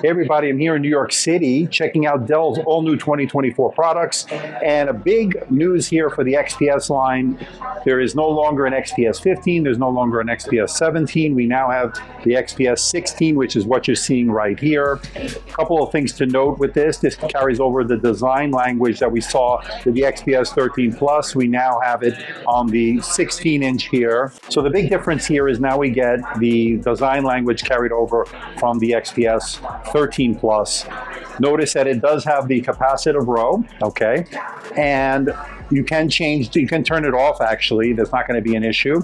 Hey everybody, I'm here in New York City checking out Dell's all new 2024 products, and a big news here for the XPS line. There is no longer an XPS 15, there's no longer an XPS 17. We now have the XPS 16, which is what you're seeing right here. A couple of things to note with this carries over the design language that we saw with the XPS 13 Plus. We now have it on the 16-inch here. So the big difference here is now we get the design language carried over from the XPS 13 Plus. Notice that it does have the capacitive row, okay? And you can turn it off actually. That's not going to be an issue.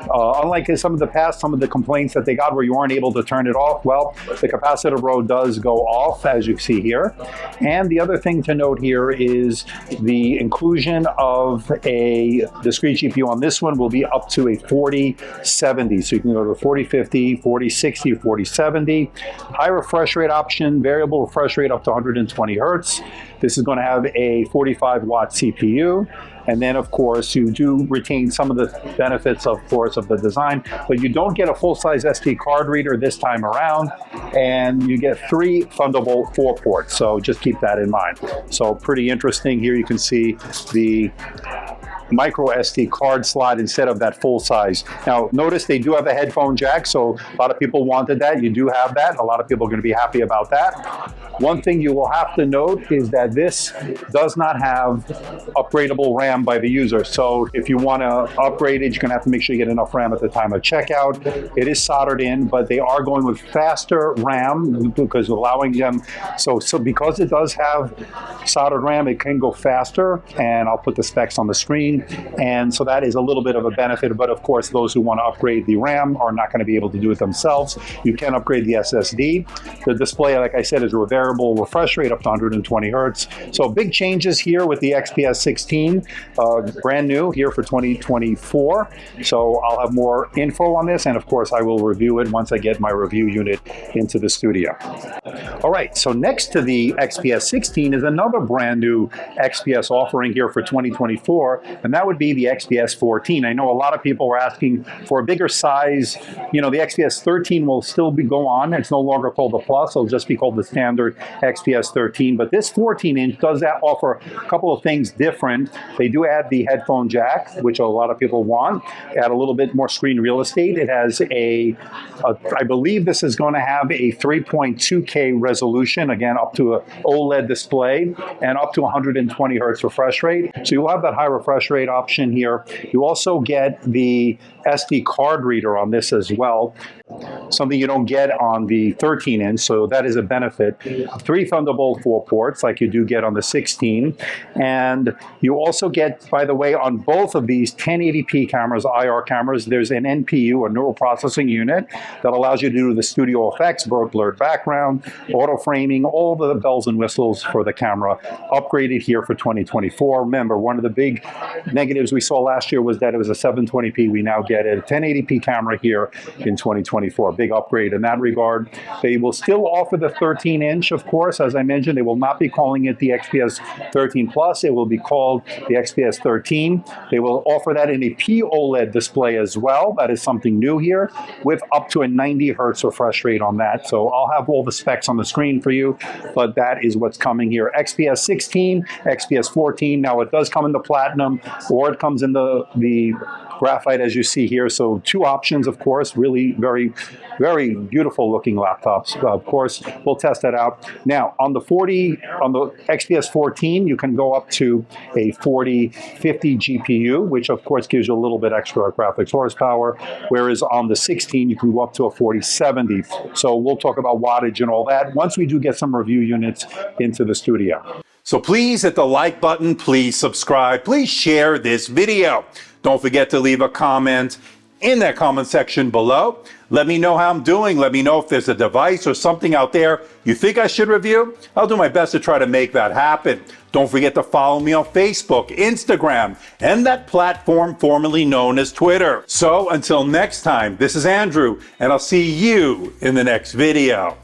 Unlike in some of the complaints that they got where you weren't able to turn it off, well, the capacitive row does go off, as you see here. And the other thing to note here is the inclusion of a discrete GPU on this one will be up to a 4070. So you can go to 4050, 4060, 4070. High refresh rate option, variable refresh rate up to 120 hertz. This is going to have a 45-watt CPU. And then, of course, you do retain some of the benefits, of course, of the design, but you don't get a full-size SD card reader this time around, and you get 3 Thunderbolt 4 ports. So just keep that in mind. So pretty interesting. Here you can see the micro SD card slot instead of that full size. Now notice they do have a headphone jack, so a lot of people wanted that. You do have that. A lot of people are going to be happy about that. One thing you will have to note is that this does not have upgradable RAM by the user. So if you want to upgrade it, you're going to have to make sure you get enough RAM at the time of checkout. It is soldered in, but they are going with faster RAM because allowing them, so because it does have soldered RAM, it can go faster, and I'll put the specs on the screen. And so that is a little bit of a benefit, but of course those who want to upgrade the RAM are not going to be able to do it themselves. You can upgrade the SSD. The display, like I said, is a variable refresh rate up to 120 hertz. So big changes here with the XPS 16, brand new here for 2024. So I'll have more info on this, and of course I will review it once I get my review unit into the studio. All right, so next to the XPS 16 is another brand new XPS offering here for 2024, and that would be the XPS 14. I know a lot of people were asking for a bigger size. You know, the XPS 13 will still go on. It's no longer called the Plus. It'll just be called the standard XPS 13. But this 14-inch does offer a couple of things different. They do add the headphone jack, which a lot of people want. Add a little bit more screen real estate. It has I believe this is going to have a 3.2K resolution, again, up to an OLED display, and up to 120 hertz refresh rate. So you'll have that high refresh rate option here. You also get the SD card reader on this as well, something you don't get on the 13-inch, so that is a benefit. 3 Thunderbolt 4 ports like you do get on the 16, and you also get, by the way, on both of these 1080p cameras, IR cameras, there's an NPU, a neural processing unit, that allows you to do the studio effects, blurred background, auto framing, all the bells and whistles for the camera, upgraded here for 2024. Remember, one of the big negatives we saw last year was that it was a 720p. We now get a 1080p camera here in 2024. Big upgrade in that regard. They will still offer the 13-inch, of course. As I mentioned, they will not be calling it the XPS 13 Plus. It will be called the XPS 13. They will offer that in a POLED display as well. That is something new here, with up to a 90 hertz refresh rate on that. So I'll have all the specs on the screen for you, but that is what's coming here. XPS 16, XPS 14. Now it does come in the platinum, or it comes in the graphite, as you see here. So 2 options, of course. Really very, very beautiful looking laptops. Of course, we'll test that out. Now on the XPS 14, you can go up to a 4050 GPU, which of course gives you a little bit extra graphics horsepower, whereas on the 16 you can go up to a 4070. So we'll talk about wattage and all that once we do get some review units into the studio. So please hit the like button, please subscribe, please share this video. Don't forget to leave a comment in that comment section below. Let me know how I'm doing. Let me know if there's a device or something out there you think I should review. I'll do my best to try to make that happen. Don't forget to follow me on Facebook, Instagram, and that platform formerly known as Twitter. So until next time, this is Andrew, and I'll see you in the next video.